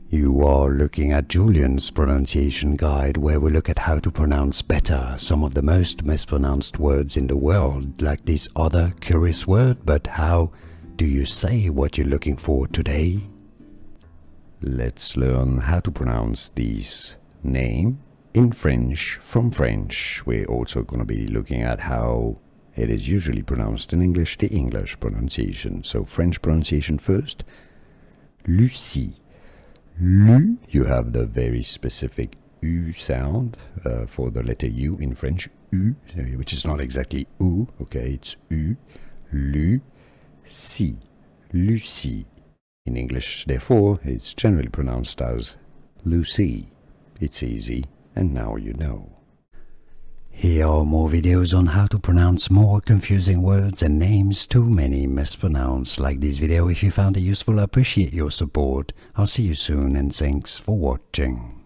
You are looking at Julian's pronunciation guide, where we look at how to pronounce better some of the most mispronounced words in the world, like this other curious word. But how do you say what you're looking for today? Let's learn how to pronounce this name in French from French. We're also going to be looking at how it is usually pronounced in English, the English pronunciation. So French pronunciation first. Lucie. Lu, you have the very specific U sound for the letter U in French, U, which is not exactly U, okay, it's U. Lucie. Lucie. In English, therefore, it's generally pronounced as Lucie. It's easy, and now you know. Here are more videos on how to pronounce more confusing words and names too many mispronounced. Like this video if you found it useful. I appreciate your support. I'll see you soon and thanks for watching.